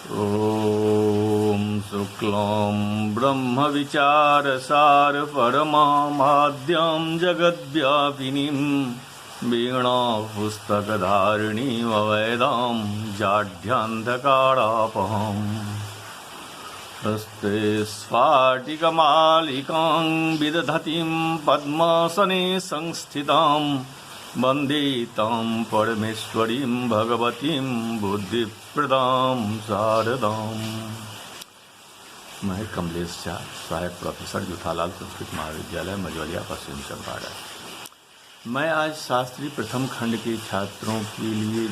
ॐ शुक्लां ब्रह्मविचारसारपरमामाद्यां जगद्व्यापिनीं वीणापुस्तकधारिणीं अवैधां जाढ्यान्धकारापहम् हस्ते स्फाटिकमालिकां विदधतीं पद्मासने संस्थितां वन्दे तां परमेश्वरीं भगवतीं बुद्धिप्रदां शारदाम्। मैं कमलेश झा, सहायक प्रोफेसर जुठालाल संस्कृत महाविद्यालय मझौलिया, पश्चिम चंपारण। मैं आज शास्त्री प्रथम खंड के छात्रों के लिए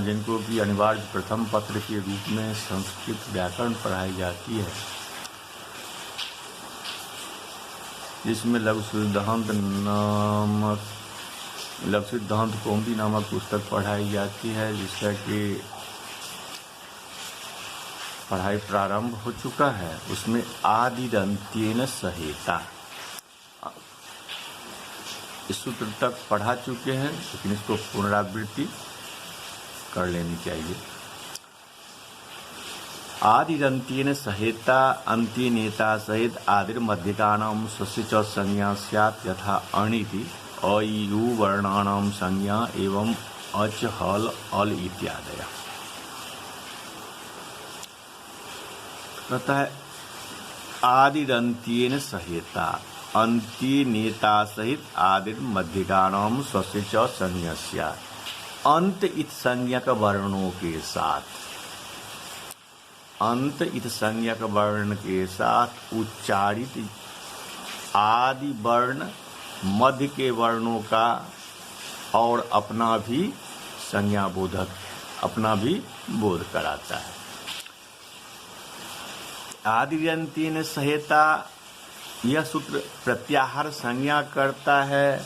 जिनको की अनिवार्य प्रथम पत्र के रूप में संस्कृत व्याकरण पढ़ाई जाती है, जिसमें लघु सिद्धांत कौमुदी नामक पुस्तक पढ़ाई जाती है, जिसका कि पढ़ाई प्रारंभ हो चुका है। उसमें आदिरंत्येन सहेता इस सूत्र तक पढ़ा चुके हैं, लेकिन इसको पुनरावृत्ति कर लेनी चाहिए। आदिरंत्येन सहेता अंत्यनेता सहित आदिर मध्यकानां स्वस्य च संज्ञा स्यात् यथा अणिति अयु वर्णानां संज्ञा एवं अच हल अल इत्यादि। कहता है आदिरंत्येन सहेता अंत्यनेता सहित आदिर मध्यकानां स्वस्य च संज्ञा स्यात्। अंत इत संज्ञक वर्णों के साथ, अंत इत संज्ञक वर्ण के साथ उच्चारित आदि वर्ण मध्य के वर्णों का और अपना भी संज्ञा बोधक, अपना भी बोध कराता है। आदिरंत्येन सहेता यह सूत्र प्रत्याहार संज्ञा करता है,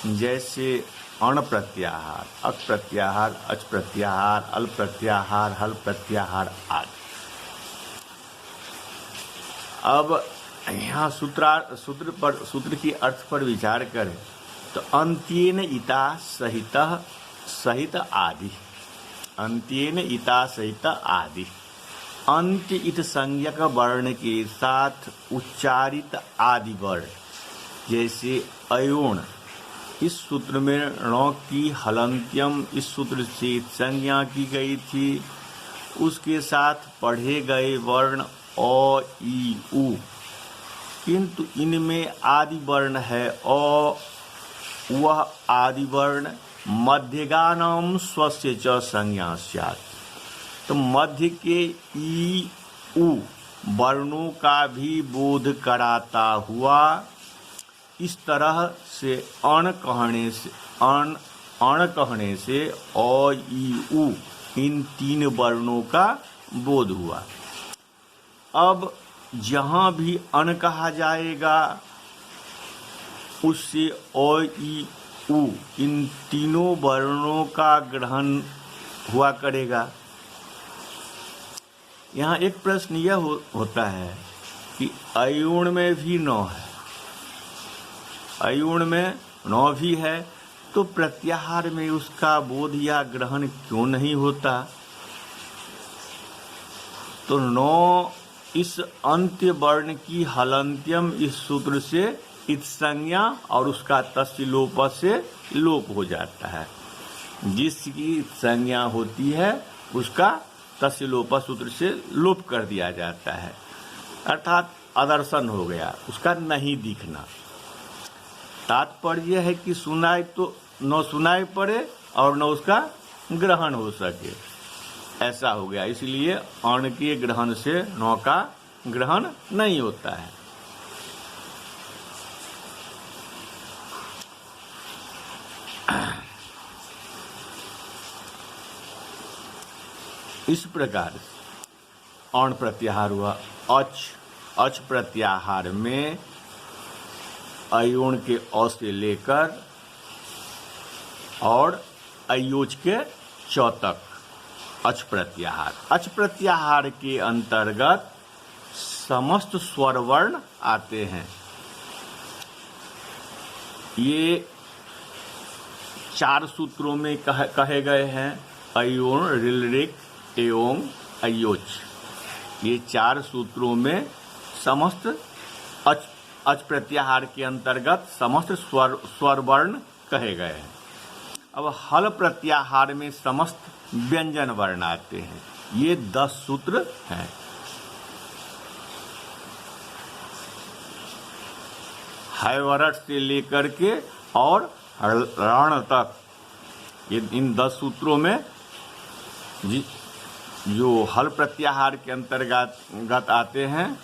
जैसे अण प्रत्याहार, अक प्रत्याहार, अच प्रत्याहार, अल प्रत्याहार, हल प्रत्याहार आदि। अब यहाँ सूत्र की अर्थ पर विचार करें तो अंत्येन इता सहित आदि, अंत्येन इता सहित आदि। अंत्य इत संज्ञक वर्ण के साथ उच्चारित आदि वर्ण, जैसे अयोण, इस सूत्र में ण की हलंत्यम इस सूत्र से संज्ञा की गई थी, उसके साथ पढ़े गए वर्ण अ ई उ, किंतु इनमें आदि वर्ण है अ, वह आदि वर्ण मध्यगानां स्वस्य च संज्ञा स्यात्। तो मध्य के ई उ वर्णों का भी बोध कराता हुआ इस तरह से अण कहने से अ ई उ इन तीन वर्णों का बोध हुआ। अब जहाँ भी अण कहा जाएगा उससे अ ई उ इन तीनों वर्णों का ग्रहण हुआ करेगा। यहाँ एक प्रश्न यह होता है कि अयुण में भी नौ है, अयुण में नौ भी है, तो प्रत्याहार में उसका बोध या ग्रहण क्यों नहीं होता? तो नौ इस अंत्य वर्ण की हलंत्यम इस सूत्र से इत संज्ञा और उसका तस्य लोप से लोप हो जाता है। जिसकी संज्ञा होती है उसका तस्य लोप सूत्र से लोप कर दिया जाता है, अर्थात अदर्शन हो गया, उसका नहीं दिखना। तात्पर्य है कि सुनाई तो न सुनाई पड़े और न उसका ग्रहण हो सके, ऐसा हो गया। इसलिए अण के ग्रहण से नौ का ग्रहण नहीं होता है। इस प्रकार अण प्रत्याहार हुआ। अच प्रत्याहार में अयोण के अ से लेकर और अयोज के च तक अच प्रत्याहार। अच प्रत्याहार के अंतर्गत समस्त स्वर वर्ण आते हैं। ये चार सूत्रों में कहे गए हैं: अयोण, ऋल, ऋक्, एवं अयोच, ये 4 सूत्रों में समस्त अच प्रत्याहार के अंतर्गत समस्त स्वर वर्ण कहे गए हैं। अब हल प्रत्याहार में समस्त व्यंजन वर्ण आते हैं। ये 10 सूत्र हैं। हैवरट से लेकर के और रण तक, ये इन 10 सूत्रों में जो हल प्रत्याहार के अंतर्गत आते हैं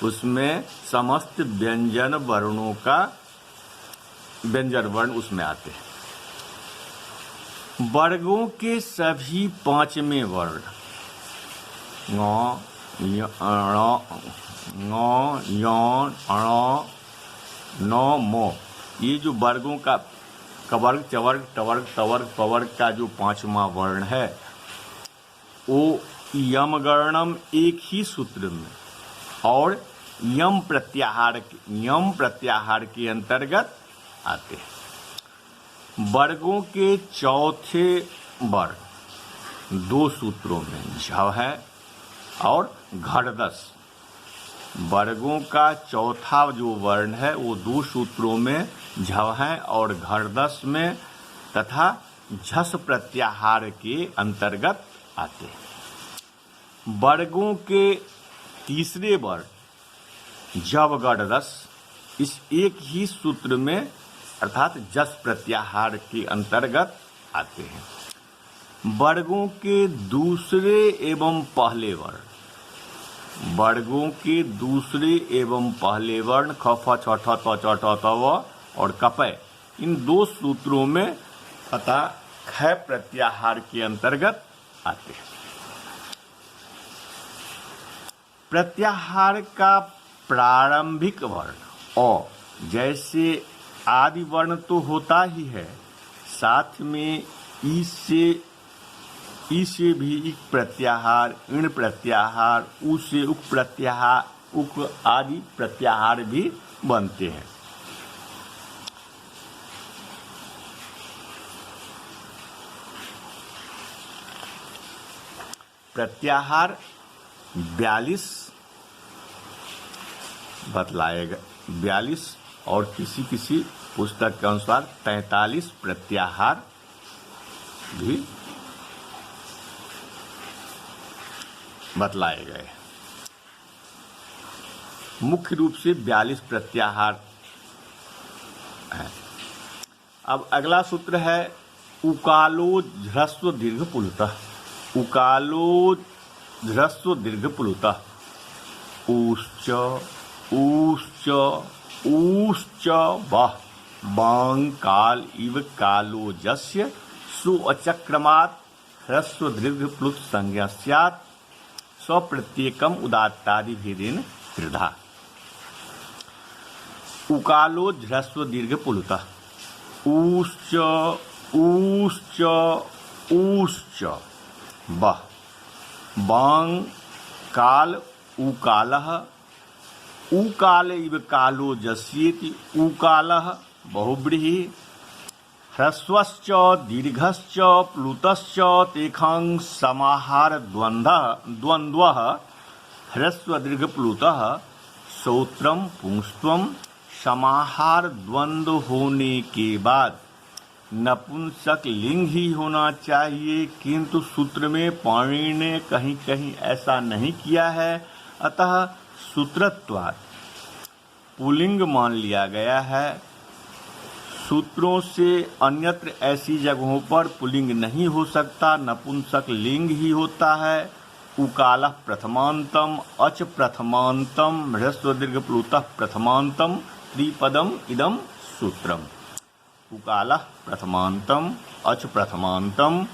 उसमें समस्त व्यंजन वर्णों का व्यंजन वर्ण उसमें आते हैं। वर्गों के सभी 5वें वर्ण ङ, ञ, ण, न, म, ये जो वर्गों का कवर्ग, चवर्ग, टवर्ग, तवर्ग, पवर्ग का जो 5वां वर्ण है वो यमगणम एक ही सूत्र में और यम प्रत्याहार के अंतर्गत आते हैं। वर्गों के चौथे वर्ण 2 सूत्रों में झ है और घड़दस। वर्गों का चौथा जो वर्ण है वो 2 सूत्रों में झ है और घड़दस में तथा झस प्रत्याहार के अंतर्गत आते हैं। वर्गों के तीसरे वर्ण जब गड़दस इस एक ही सूत्र में अर्थात जस प्रत्याहार के अंतर्गत आते हैं। वर्गों के दूसरे एवं पहले वर्ण, वर्गों के दूसरे एवं पहले वर्ण ख, फ, छ, ठ, त, च, ट, त, व और कपय, इन 2 सूत्रों में तथा ख प्रत्याहार के अंतर्गत आते हैं। प्रत्याहार का प्रारंभिक वर्ण अ, जैसे आदि वर्ण तो होता ही है, साथ में ई से भी इक प्रत्याहार, इण प्रत्याहार, उ से उक प्रत्याहार, उक आदि प्रत्याहार भी बनते हैं। प्रत्याहार 42 बतलाएगा, 42 और किसी पुस्तक के अनुसार 43 प्रत्याहार भी बतलाए गए। मुख्य रूप से 42 प्रत्याहार है। अब अगला सूत्र है उकालो ह्रस्व दीर्घ पुलुतः। उकालो ह्रस्व दीर्घ पुलुतः ऊश्च ऊश्च ऊश्च वः बांग काल इव कालो जस्य सुअचक्रमात् ह्रस्व दीर्घ प्लुत संज्ञा स्यात् स्वप्रत्येकम उदात्तादि भेदेन त्रिधा। उकालो ह्रस्व दीर्घ पुलुतः ऊश्च ऊश्च ऊश्च वः बांग काल उकालः उकाल इव कालो जस्येति उकालः बहुव्रीहि ह्रस्वश्च दीर्घश्च प्लुतश्च तेषां समाहार द्वन्द्वः ह्रस्व दीर्घ प्लुतः श्रोत्रम पुंस्त्वम समाहार द्वंद्व होने के बाद नपुंसक लिंग ही होना चाहिए, किंतु सूत्र में पाणिनि ने कहीं कहीं ऐसा नहीं किया है, अतः सूत्रत्वात् पुल्लिंग मान लिया गया है। सूत्रों से अन्यत्र ऐसी जगहों पर पुल्लिंग नहीं हो सकता, नपुंसक लिंग ही होता है। उकालः प्रथमांतम अच प्रथमांतम ह्रस्व दीर्घ प्लुतः प्रथमांतम त्रिपदम इदम सूत्रम। उकालः प्रथमांतम अच प्रथमांतम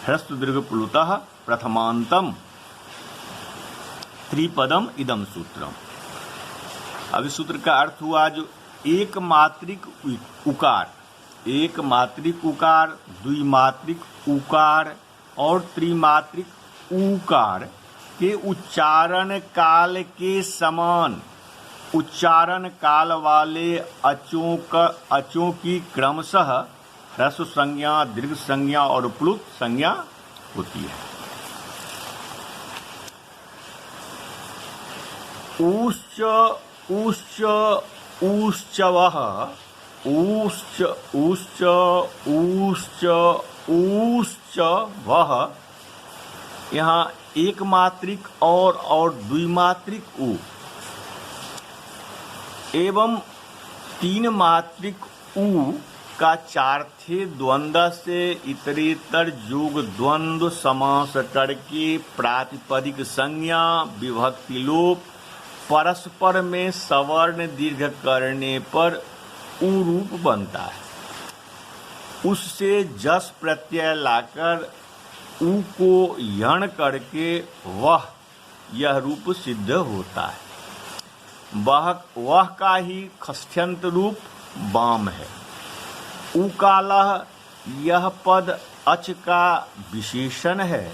ह्रस्व दीर्घ प्लुतः प्रथमांतम त्रिपदम इदम सूत्रम। अब इस सूत्र का अर्थ हुआ जो एक मात्रिक उकार, एक मात्रिक उकार, द्विमात्रिक उकार और त्रिमात्रिक उकार के उच्चारण काल के समान उच्चारण काल वाले अचों की क्रमशः ह्रस्व संज्ञा, दीर्घ संज्ञा और प्लुत संज्ञा होती है। ऊश्च ऊश्च ऊश्चवः ऊश्च ऊश्च ऊश्च ऊश्चवः। यहाँ एक मात्रिक और द्विमात्रिक ऊ एवं तीन मात्रिक ऊ का चार्थे द्वंद्व से इतरेतर जोग द्वंद्व समास करके प्रातिपदिक संज्ञा विभक्ति लोप परस्पर में सवर्ण दीर्घ करने पर ऊ रूप बनता है। उससे जस प्रत्यय लाकर ऊ को यण करके यह रूप सिद्ध होता है। वह का ही खष्ठ्यंत रूप वाम है। उकालः यह पद अच का विशेषण है।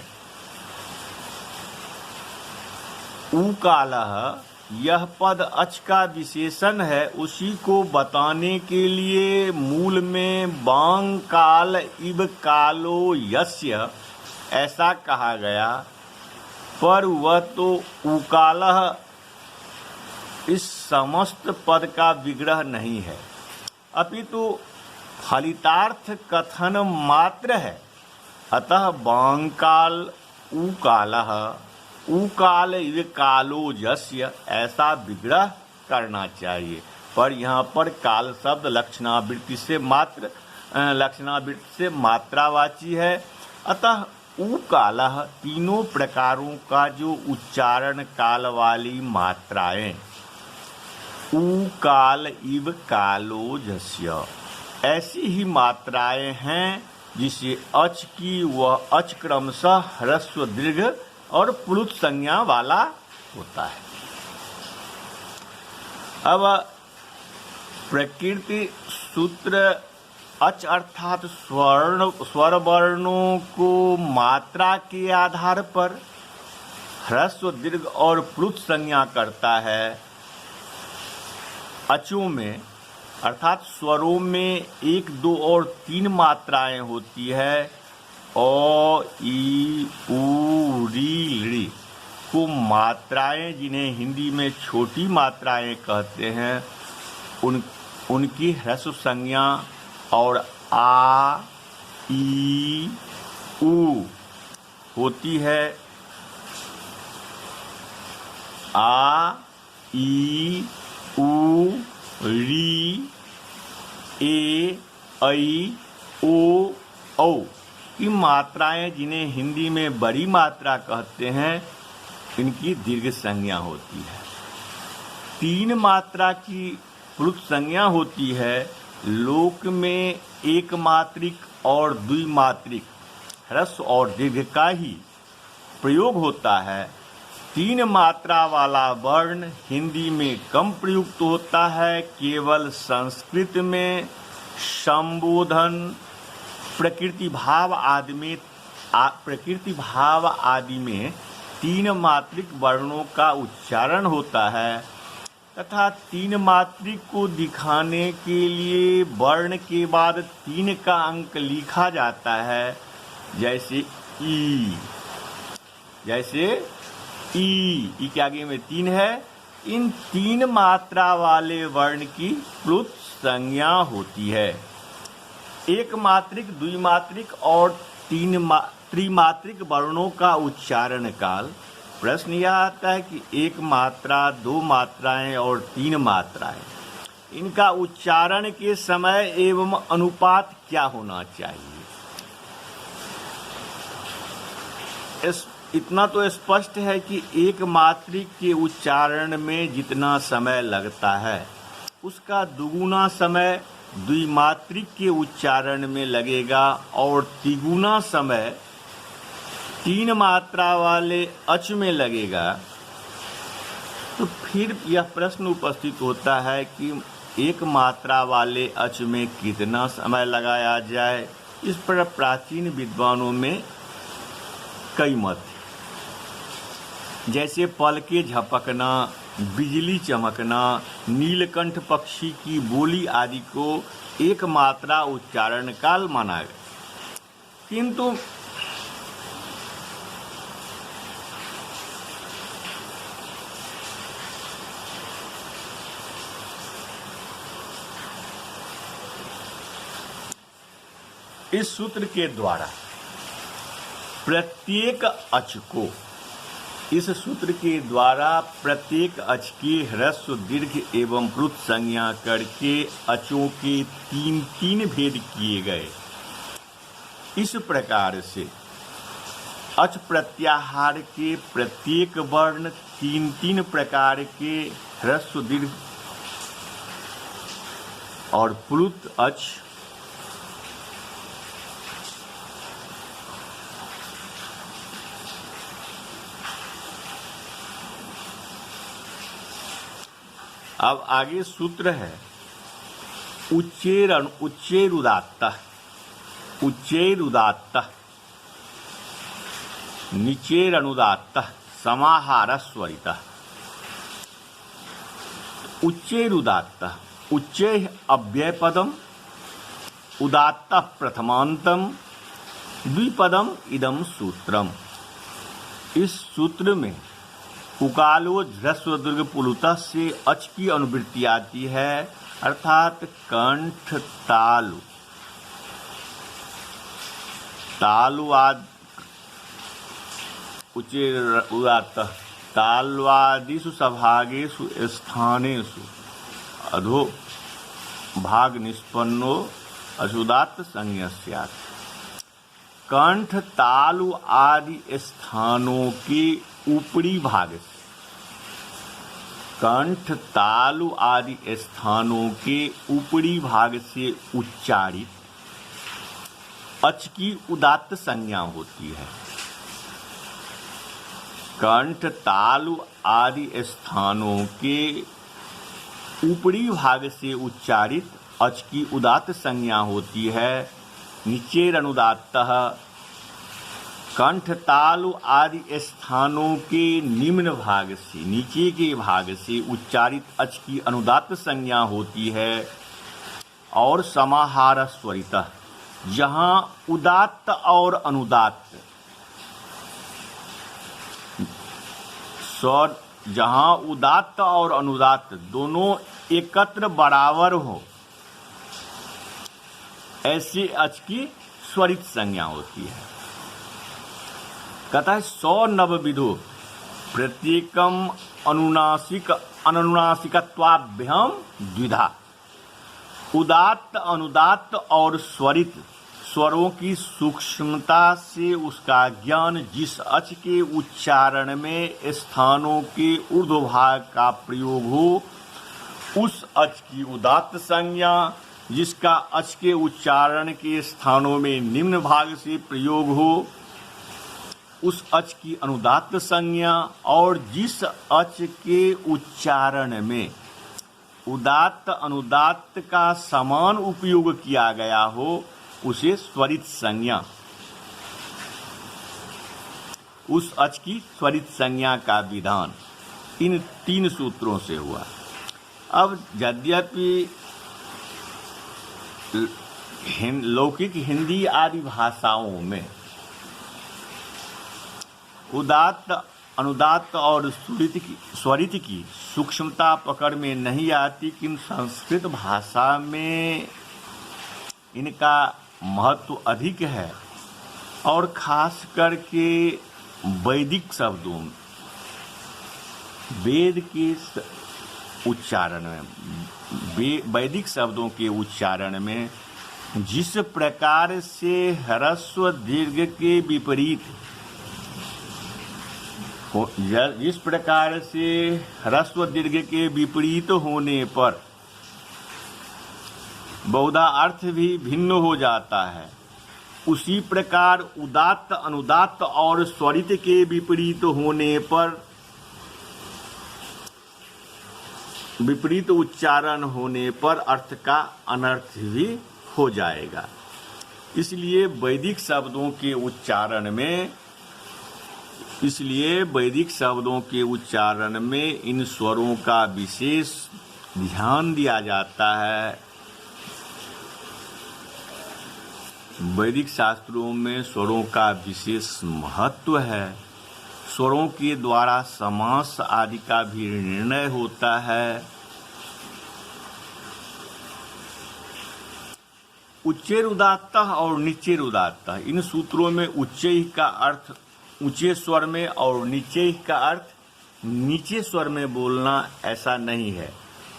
उकालः यह पद अच का विशेषण है। उसी को बताने के लिए मूल में बांग काल इव कालो यस्य ऐसा कहा गया, पर वह तो उकालः इस समस्त पद का विग्रह नहीं है, अपितु फलितार्थ कथन मात्र है। अतः बांकाल उकालः उकाल इव कालो यस्य ऐसा विग्रह करना चाहिए। पर यहाँ पर काल शब्द लक्षणावृत्ति से मात्रावाची है। अतः उकालः तीनों प्रकारों का जो उच्चारण काल वाली मात्राएं उकाल इव कालो यस्य ऐसी ही मात्राएं हैं, जिसे अच की वह अच क्रमशः ह्रस्व दीर्घ और प्लुत संज्ञा वाला होता है। अब प्रकृति सूत्र अच अर्थात स्वर वर्णों को मात्रा के आधार पर ह्रस्व दीर्घ और प्लुत संज्ञा करता है। अचों में अर्थात स्वरों में 1, 2 और 3 मात्राएं होती है। ओ, ई, ऊ, री, ली को मात्राएं जिन्हें हिंदी में छोटी मात्राएं कहते हैं, उनकी ह्रस्व संज्ञा और आ, ई, ऊ होती है। आ, ई, ऊ, री, ए, ऐ, ओ, औ की मात्राएं जिन्हें हिंदी में बड़ी मात्रा कहते हैं, इनकी दीर्घ संज्ञा होती है। 3 मात्रा की प्लुत संज्ञा होती है। लोक में एक मात्रिक और द्विमात्रिक ह्रस्व और दीर्घ का ही प्रयोग होता है। 3 मात्रा वाला वर्ण हिंदी में कम प्रयुक्त होता है। केवल संस्कृत में संबोधन प्रकृति भाव आदि में 3 मात्रिक वर्णों का उच्चारण होता है तथा 3 मात्रिक को दिखाने के लिए वर्ण के बाद 3 का अंक लिखा जाता है। जैसे ई के आगे में 3 है। इन 3 मात्रा वाले वर्ण की प्लुत संज्ञा होती है। एक मात्रिक, द्विमात्रिक और त्रिमात्रिक वर्णों का उच्चारण काल। प्रश्न यह आता है कि 1 मात्रा, 2 मात्राएं और 3 मात्राएं, इनका उच्चारण के समय एवं अनुपात क्या होना चाहिए? इतना तो स्पष्ट है कि 1 मात्रिक के उच्चारण में जितना समय लगता है, उसका दुगुना समय द्विमात्रिक के उच्चारण में लगेगा और तिगुना समय 3 मात्रा वाले अच में लगेगा। तो फिर यह प्रश्न उपस्थित होता है कि 1 मात्रा वाले अच में कितना समय लगाया जाए। इस पर प्राचीन विद्वानों में कई मत हैं। जैसे पलके झपकना, बिजली चमकना, नीलकंठ पक्षी की बोली आदि को 1 मात्रा उच्चारण काल माना गया। किंतु इस सूत्र के द्वारा प्रत्येक अच को, इस सूत्र के द्वारा प्रत्येक अच की ह्रस्व, दीर्घ एवं प्लुत संज्ञा करके अचों के 3 भेद किए गए। इस प्रकार से अच प्रत्याहार के प्रत्येक वर्ण 3 प्रकार के ह्रस्व, दीर्घ और प्लुत अच अब आगे सूत्र है उच्चैरुदात्त, निचेरनुदात्त, समाहारस्वरित। उच्चैरुदात्त, उच्चैः अव्ययपदम, उदात्त प्रथमांतम, द्विपदम इदम सूत्रम। इस सूत्र में उकालो ह्रस्व दीर्घ पुलुत से अच की अनुवृत्ति आती है, अर्थात कंठ, तालु, तालुवाद, उच्चैरुदात्त, ताल्वादिषु सभागेषु स्थानेषु अधो भाग निष्पन्नो अचुदात्त संज्ञा स्यात्। कंठ, तालु आदि स्थानों के ऊपरी भाग से, कंठ, तालु आदि स्थानों के ऊपरी भाग से उच्चारित अच की उदात्त संज्ञा होती है। कंठ, तालु आदि स्थानों के ऊपरी भाग से उच्चारित अच की उदात्त संज्ञा होती है। निचेरनुदात्तः, कंठ, तालु आदि स्थानों के निम्न भाग से, नीचे के भाग से उच्चारित अच की अनुदात्त संज्ञा होती है। और समाहार स्वरितः, जहाँ उदात्त और अनुदात्त स्वर, जहाँ उदात्त और अनुदात्त दोनों एकत्र बराबर हो, ऐसे अच की स्वरित संज्ञा होती है। कहता है 100 नवविधो प्रत्येकम अनुनासिकत्वाभ्याम द्विधा। उदात्त, अनुदात्त और स्वरित स्वरों की सूक्ष्मता से उसका ज्ञान जिस अच के उच्चारण में स्थानों के ऊर्ध्वभाग का प्रयोग हो, उस अच की उदात्त संज्ञा, जिसका अच के उच्चारण के स्थानों में निम्न भाग से प्रयोग हो, उस अच की अनुदात्त संज्ञा, और जिस अच के उच्चारण में उदात्त अनुदात्त का समान उपयोग किया गया हो, उसे स्वरित संज्ञा, उस अच की स्वरित संज्ञा का विधान इन 3 सूत्रों से हुआ। अब यद्यपि लौकिक हिंदी आदि भाषाओं में उदात्त, अनुदात्त और स्वरित की सूक्ष्मता पकड़ में नहीं आती, किंतु संस्कृत भाषा में इनका महत्व अधिक है। और खास करके वैदिक शब्दों, वेद के उच्चारण में, वैदिक शब्दों के उच्चारण में जिस प्रकार से ह्रस्व दीर्घ के विपरीत, जिस प्रकार से ह्रस्व दीर्घ के विपरीत होने पर बहुधा अर्थ भी भिन्न हो जाता है, उसी प्रकार उदात्त, अनुदात्त और स्वरित के विपरीत होने पर, विपरीत उच्चारण होने पर अर्थ का अनर्थ भी हो जाएगा। इसलिए वैदिक शब्दों के उच्चारण में इन स्वरों का विशेष ध्यान दिया जाता है। वैदिक शास्त्रों में स्वरों का विशेष महत्व है। स्वरों के द्वारा समास आदि का भी निर्णय होता है। उच्चैर उदात्त और निचेर उदात्त, इन सूत्रों में उच्चै का अर्थ ऊंचे स्वर में और नीचे का अर्थ नीचे स्वर में बोलना ऐसा नहीं है।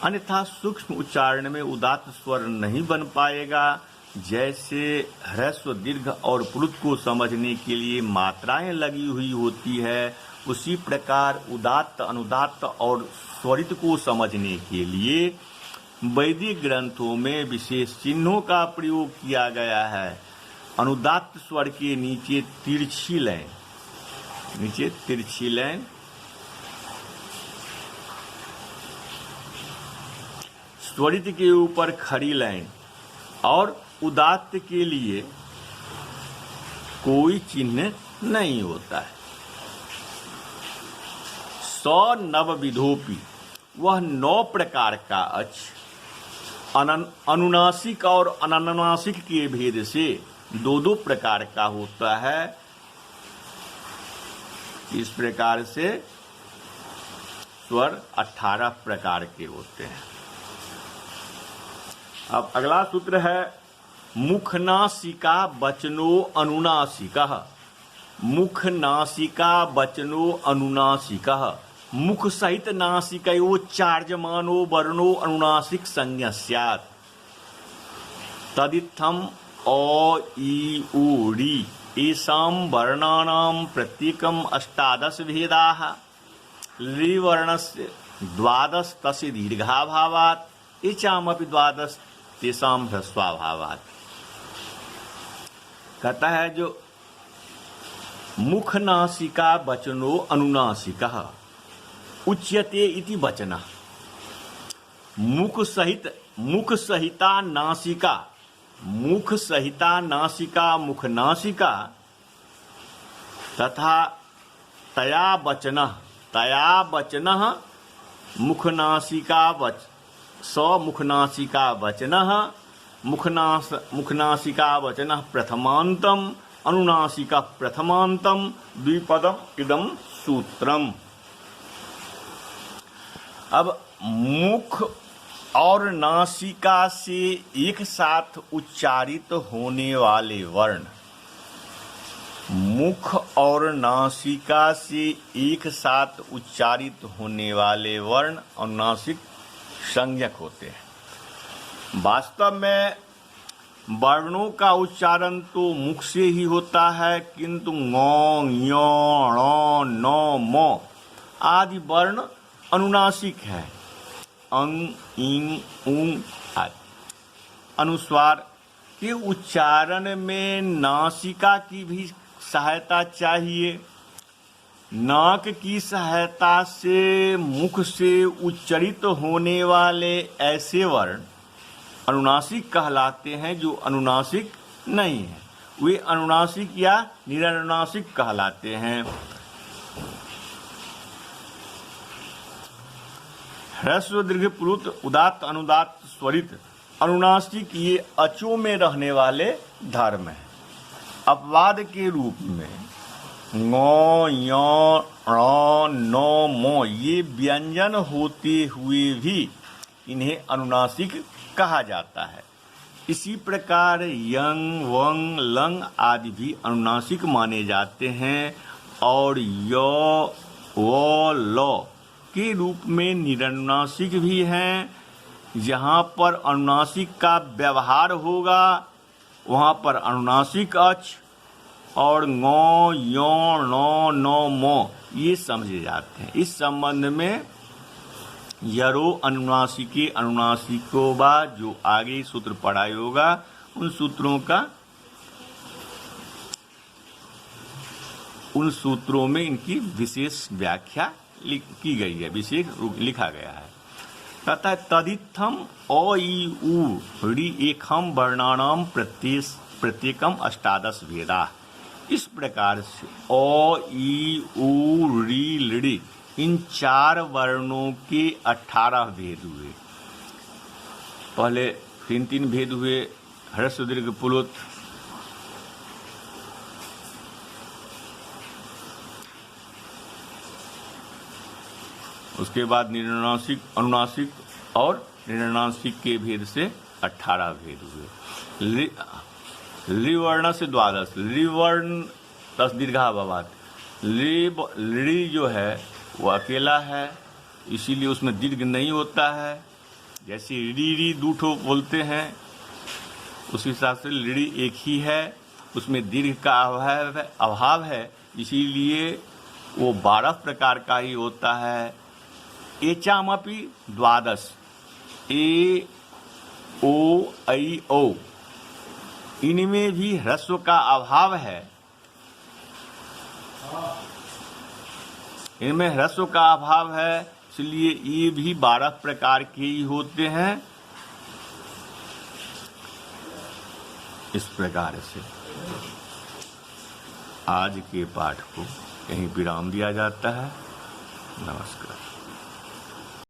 अन्यथा सूक्ष्म उच्चारण में उदात्त स्वर नहीं बन पाएगा। जैसे ह्रस्व दीर्घ और प्लुत को समझने के लिए मात्राएं लगी हुई होती है, उसी प्रकार उदात्त अनुदात्त और स्वरित को समझने के लिए वैदिक ग्रंथों में विशेष चिन्हों का प्रयोग किया गया है। अनुदात्त स्वर के नीचे तिरछी लाइन, स्वरित के ऊपर खड़ी लाइन और उदात्त के लिए कोई चिन्ह नहीं होता है। नवविधोपि, वह 9 प्रकार का अनुनासिक और अनानुनासिक के भेद से 2-2 प्रकार का होता है। इस प्रकार से स्वर 18 प्रकार के होते हैं। अब अगला सूत्र है मुखनासिका वचनो अनुनासिकः। मुखनासिका वचनो अनुनासिकः, मुख सहित नासिकयोच्चार्यमानो वर्णो अनुनासिक संज्ञा स्यात्। तदित्थम् अ इ उ ऋ एषां वर्णानां प्रत्येकम् 18 भेदाः। ऋवर्णस्य 12 तस्य दीर्घाभावात्, एचामपि 12 तेषां ह्रस्वाभावात्। कहता है जो मुखनासिका वचनो अनुनासिकः उच्यते इति वचनः। मुख सहिता नासिका मुखनासिका तथा तया वचनः मुखनासिका मुखनासिका वचनः प्रथमान्तम् अनुनासिका प्रथमान्तम् द्विपदम् इदं सूत्रम्। अब मुख और नासिका से एक साथ उच्चारित होने वाले वर्ण, मुख और नासिका से एक साथ उच्चारित होने वाले वर्ण अनुनासिक संज्ञक होते हैं। वास्तव में वर्णों का उच्चारण तो मुख से ही होता है, किंतु ङ, ञ, ण, न, म आदि वर्ण अनुनासिक है। अंग, इंग, उंग आदि अनुस्वार के उच्चारण में नासिका की भी सहायता चाहिए। नाक की सहायता से मुख से उच्चरित होने वाले ऐसे वर्ण अनुनासिक कहलाते हैं जो अनुनासिक नहीं है, वे अनुनासिक या निरनुनासिक कहलाते हैं। ह्रस्व दीर्घ प्लुत उदात्त अनुदात्त स्वरित अनुनासिक ये अचों में रहने वाले धर्म हैं। अपवाद के रूप में ङ, ञ, ण, न, म ये व्यंजन होते हुए भी इन्हें अनुनासिक कहा जाता है। इसी प्रकार यंग, वंग, लंग आदि भी अनुनासिक माने जाते हैं और य, व, ल के रूप में निरनुनासिक भी हैं। जहाँ पर अनुनासिक का व्यवहार होगा वहाँ पर अनुनासिक अच और ङ, य, ण, न, म ये समझे जाते हैं। इस संबंध में यरो अनुनासिके अनुनासिको वा जो आगे सूत्र पढ़ाई होगा उन सूत्रों में इनकी विशेष व्याख्या की गई है, विशेष लिखा गया है। कहता है तदित्थम अ इ उ ऋ एकम वर्णानाम प्रत्येकम 18 भेदा। इस प्रकार से अ इ उ ऋ लृ इन 4 वर्णों के 18 भेद हुए। पहले 3 भेद हुए, ह्रस्व दीर्घ प्लुत, उसके बाद निरनुनासिक, अनुनासिक और निरनुनासिक के भेद से 18 भेद हुए। लिवर्ण से द्वादश, लिवर्ण दस दीर्घा भवात। ली जो है वो अकेला है, इसीलिए उसमें दीर्घ नहीं होता है। जैसे री दूठो बोलते हैं, उस हिसाब से ली एक ही है, उसमें दीर्घ का अभाव है, इसीलिए वो 12 प्रकार का ही होता है। एचामपि द्वादश, ए ओ ऐ ओ, इनमें भी ह्रस्व का अभाव है, इनमें ह्रस्व का अभाव है, इसलिए ये भी 12 प्रकार के ही होते हैं। इस प्रकार से आज के पाठ को यहीं विराम दिया जाता है। नमस्कार।